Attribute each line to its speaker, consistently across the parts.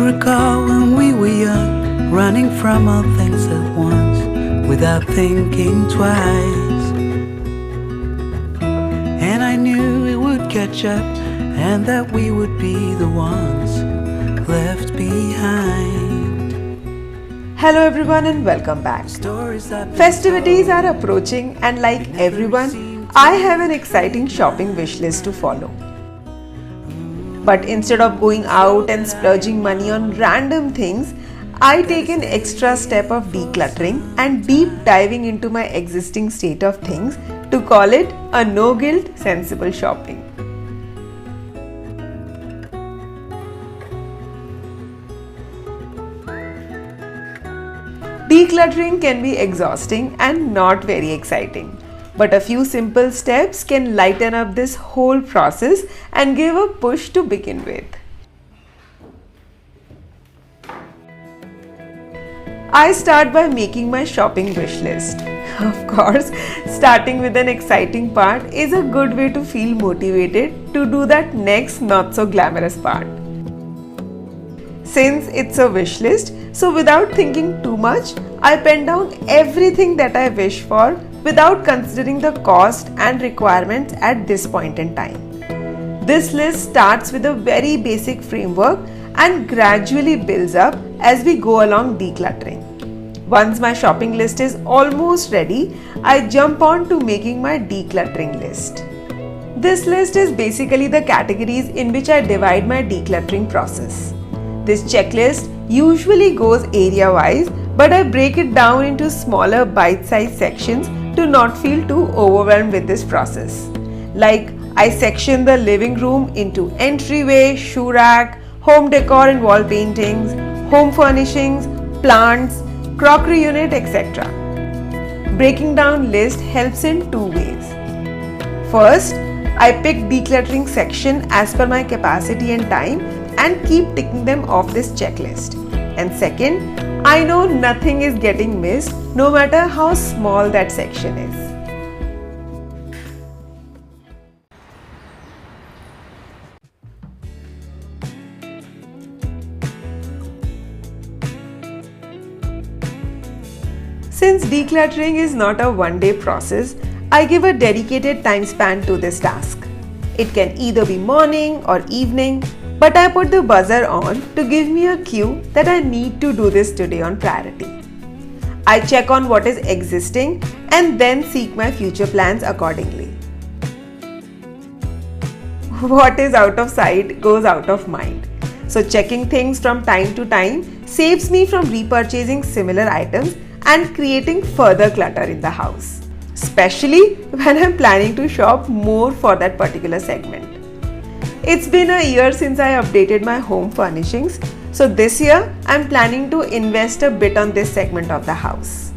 Speaker 1: you recall when we were young, running from all things at once, without thinking twice? And I knew it would catch up, and that we would be the ones left behind.
Speaker 2: Hello everyone and welcome back. Festivities are approaching, and like everyone, I have an exciting shopping wish list to follow. But instead of going out and splurging money on random things, I take an extra step of decluttering and deep diving into my existing state of things to call it a no guilt sensible shopping. Decluttering can be exhausting and not very exciting. But a few simple steps can lighten up this whole process and give a push to begin with. I start by making my shopping wish list. Of course, starting with an exciting part is a good way to feel motivated to do that next not so glamorous part. Since it's a wish list, so without thinking too much, I pen down everything that I wish for without considering the cost and requirements at this point in time. This list starts with a very basic framework and gradually builds up as we go along decluttering. Once my shopping list is almost ready, I jump on to making my decluttering list. This list is basically the categories in which I divide my decluttering process. This checklist usually goes area-wise, but I break it down into smaller bite-sized sections to not feel too overwhelmed with this process. Like, I section the living room into entryway, shoe rack, home decor and wall paintings, home furnishings, plants, crockery unit, etc. Breaking down list helps in two ways. First, I pick decluttering section as per my capacity and time and keep ticking them off this checklist. And second, I know nothing is getting missed no matter how small that section is. Since decluttering is not a one-day process, I give a dedicated time span to this task. It can either be morning or evening, but I put the buzzer on to give me a cue that I need to do this today on priority. I check on what is existing and then seek my future plans accordingly. What is out of sight goes out of mind. So checking things from time to time saves me from repurchasing similar items and creating further clutter in the house, especially when I'm planning to shop more for that particular segment. It's been a year since I updated my home furnishings, so this year I'm planning to invest a bit on this segment of the house.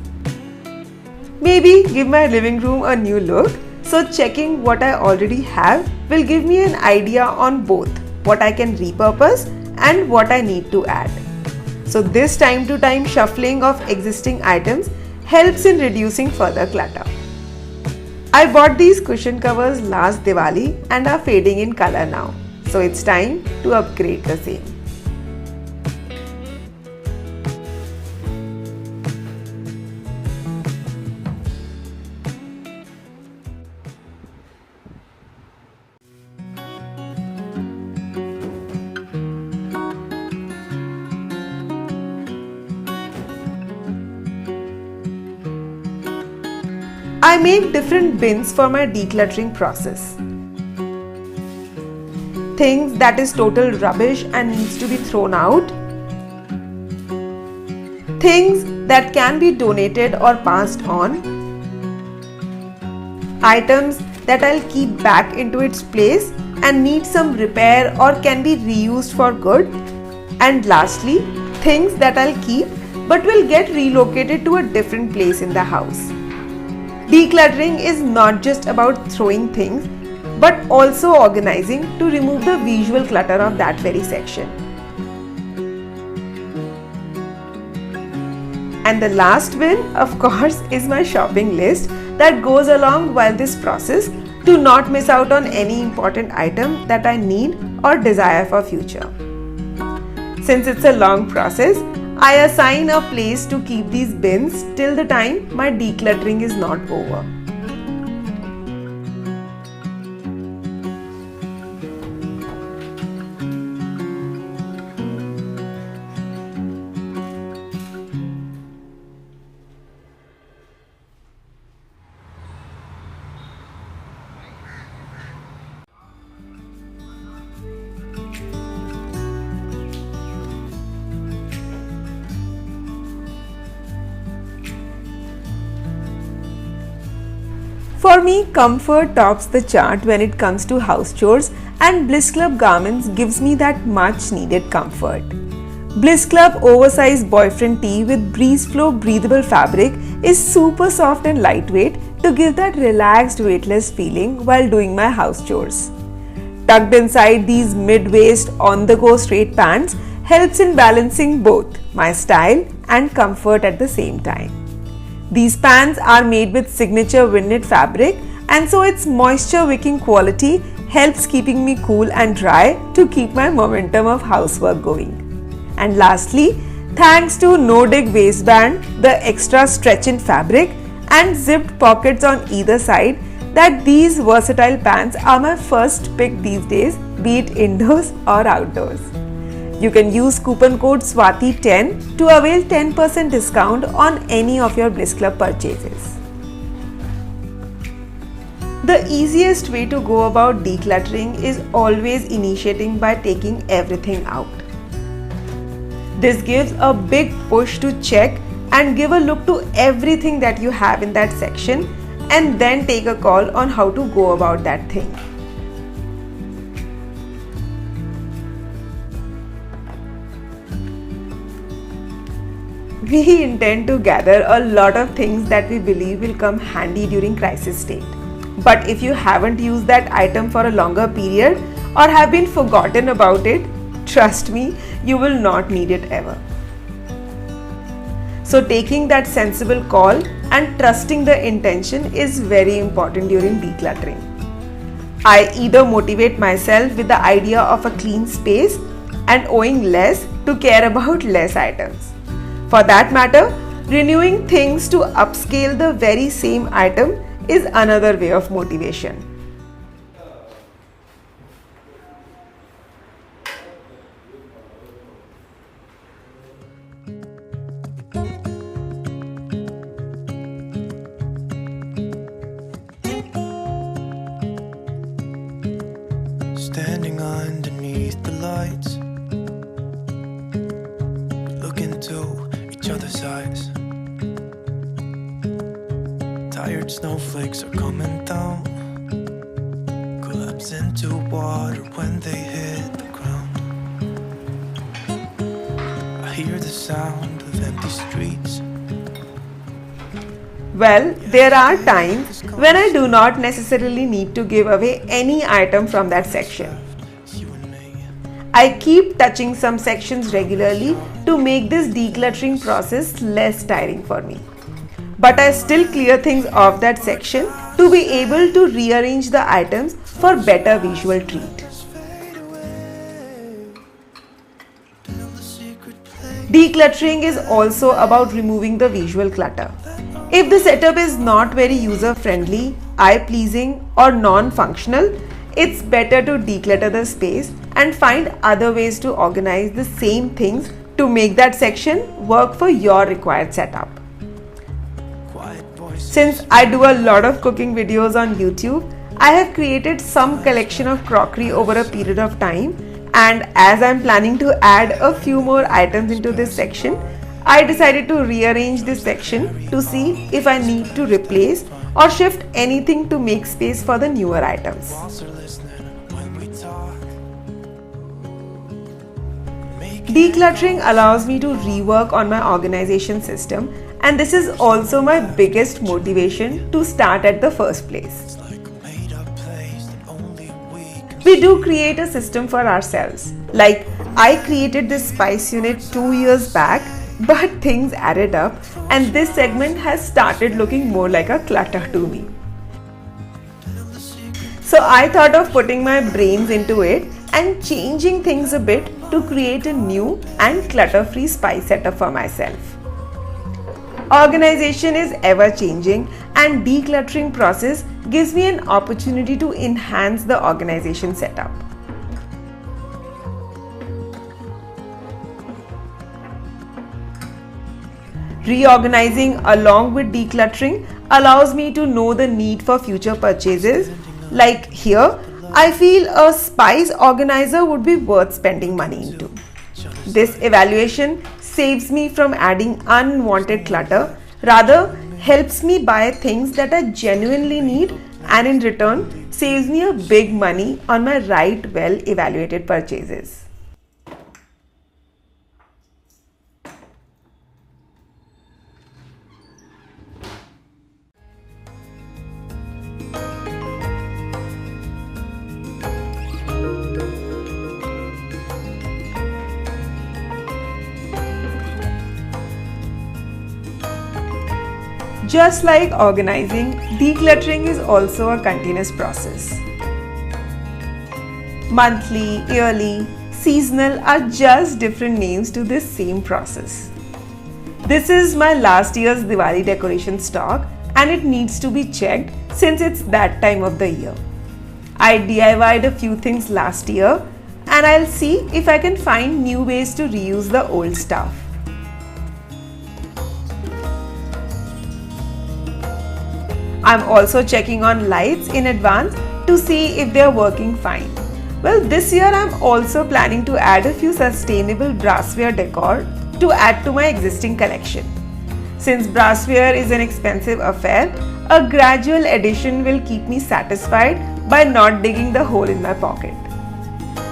Speaker 2: Maybe give my living room a new look, so checking what I already have will give me an idea on both what I can repurpose and what I need to add. So this time to time shuffling of existing items helps in reducing further clutter. I bought these cushion covers last Diwali and are fading in color now, so it's time to upgrade the same. I make different bins for my decluttering process. Things that is total rubbish and needs to be thrown out. Things that can be donated or passed on. Items that I'll keep back into its place and need some repair or can be reused for good. And lastly, things that I'll keep but will get relocated to a different place in the house. Decluttering is not just about throwing things, but also organizing to remove the visual clutter of that very section. And the last win, of course, is my shopping list that goes along while this process to not miss out on any important item that I need or desire for future. Since it's a long process, I assign a place to keep these bins till the time my decluttering is not over. For me, comfort tops the chart when it comes to house chores, and Blissclub garments gives me that much needed comfort. Blissclub oversized boyfriend tee with breeze flow breathable fabric is super soft and lightweight to give that relaxed weightless feeling while doing my house chores. Tucked inside these mid-waist on-the-go straight pants helps in balancing both my style and comfort at the same time. These pants are made with signature windknit fabric, and so its moisture wicking quality helps keeping me cool and dry to keep my momentum of housework going. And lastly, thanks to no dig waistband, the extra stretch in fabric and zipped pockets on either side, that these versatile pants are my first pick these days, be it indoors or outdoors. You can use coupon code Swati10 to avail 10% discount on any of your Blissclub purchases. The easiest way to go about decluttering is always initiating by taking everything out. This gives a big push to check and give a look to everything that you have in that section, and then take a call on how to go about that thing. We intend to gather a lot of things that we believe will come handy during crisis state. But if you haven't used that item for a longer period or have been forgotten about it, trust me, you will not need it ever. So taking that sensible call and trusting the intention is very important during decluttering. I either motivate myself with the idea of a clean space and owing less to care about less items. For that matter, renewing things to upscale the very same item is another way of motivation.
Speaker 1: Standing underneath the lights, look into each other's eyes. Tired snowflakes are coming down, collapse into water when they hit the ground. I hear the sound of empty streets.
Speaker 2: Well, there are times when I do not necessarily need to give away any item from that section. I keep touching some sections regularly to make this decluttering process less tiring for me. But I still clear things off that section to be able to rearrange the items for better visual treat. Decluttering is also about removing the visual clutter. If the setup is not very user-friendly, eye-pleasing or non-functional, it's better to declutter the space and find other ways to organize the same things to make that section work for your required setup. Since I do a lot of cooking videos on YouTube, I have created some collection of crockery over a period of time, and as I'm planning to add a few more items into this section, I decided to rearrange this section to see if I need to replace or shift anything to make space for the newer items. Decluttering allows me to rework on my organization system, and this is also my biggest motivation to start at the first place. We do create a system for ourselves. Like, I created this spice unit 2 years back, but things added up and this segment has started looking more like a clutter to me. So I thought of putting my brains into it and changing things a bit to create a new and clutter-free spice setup for myself. Organization is ever changing and decluttering process gives me an opportunity to enhance the organization setup. Reorganizing along with decluttering allows me to know the need for future purchases. Like here, I feel a spice organizer would be worth spending money into. This evaluation saves me from adding unwanted clutter, rather helps me buy things that I genuinely need, and in return saves me a big money on my right well evaluated purchases. Just like organizing, decluttering is also a continuous process. Monthly, yearly, seasonal are just different names to this same process. This is my last year's Diwali decoration stock and it needs to be checked since it's that time of the year. I DIY'd a few things last year and I'll see if I can find new ways to reuse the old stuff. I'm also checking on lights in advance to see if they're working fine. Well, this year I'm also planning to add a few sustainable brassware decor to add to my existing collection. Since brassware is an expensive affair, a gradual addition will keep me satisfied by not digging the hole in my pocket.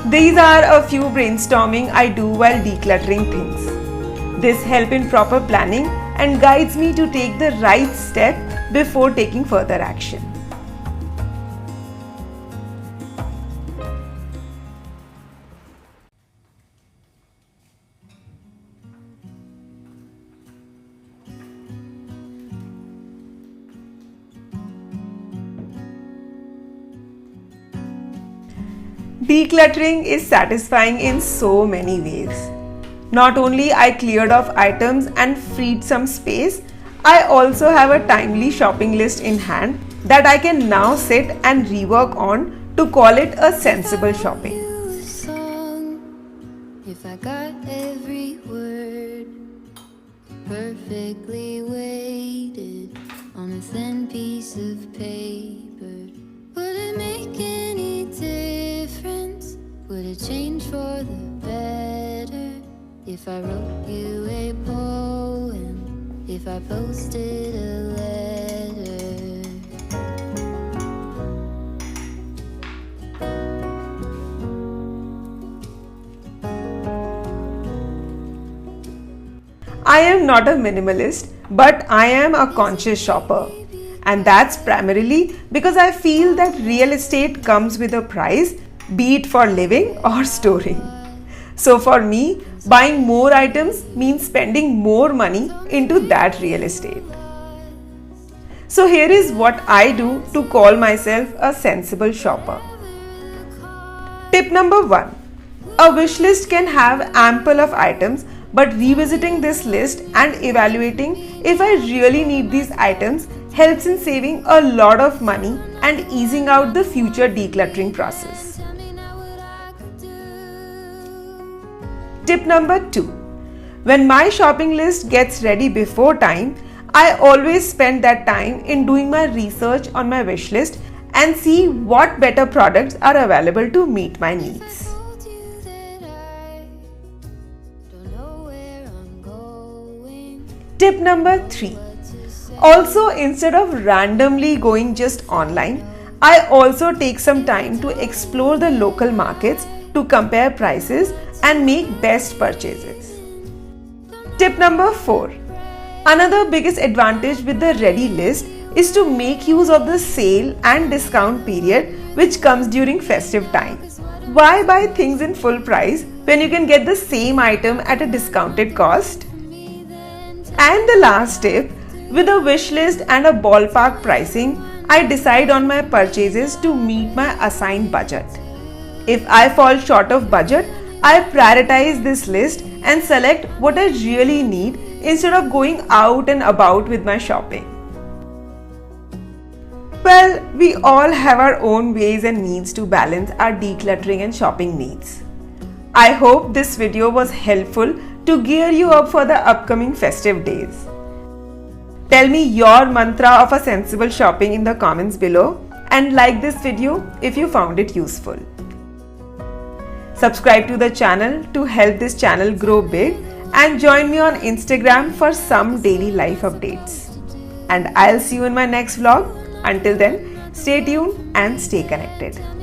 Speaker 2: These are a few brainstorming I do while decluttering things. This helps in proper planning and guides me to take the right step before taking further action. Decluttering is satisfying in so many ways. Not only I cleared off items and freed some space, I also have a timely shopping list in hand that I can now sit and rework on to call it a sensible shopping.
Speaker 3: If I got every word perfectly weighted on a thin piece of paper, would it make any difference? Would it change for the better if I wrote you a poem? If I posted a letter?
Speaker 2: I am not a minimalist, but I am a conscious shopper. And that's primarily because I feel that real estate comes with a price, be it for living or storing. So for me, buying more items means spending more money into that real estate. So here is what I do to call myself a sensible shopper. Tip number 1. A wish list can have ample of items, but revisiting this list and evaluating if I really need these items helps in saving a lot of money and easing out the future decluttering process. Tip number 2. When my shopping list gets ready before time, I always spend that time in doing my research on my wish list and see what better products are available to meet my needs. Tip number 3. Also, instead of randomly going just online, I also take some time to explore the local markets to compare prices and make best purchases. Tip number 4. Another biggest advantage with the ready list is to make use of the sale and discount period which comes during festive time. Why buy things in full price when you can get the same item at a discounted cost? And the last tip, with a wish list and a ballpark pricing, I decide on my purchases to meet my assigned budget. If I fall short of budget, I prioritize this list and select what I really need instead of going out and about with my shopping. Well, we all have our own ways and needs to balance our decluttering and shopping needs. I hope this video was helpful to gear you up for the upcoming festive days. Tell me your mantra of a sensible shopping in the comments below and like this video if you found it useful. Subscribe to the channel to help this channel grow big and join me on Instagram for some daily life updates. And I'll see you in my next vlog. Until then, stay tuned and stay connected.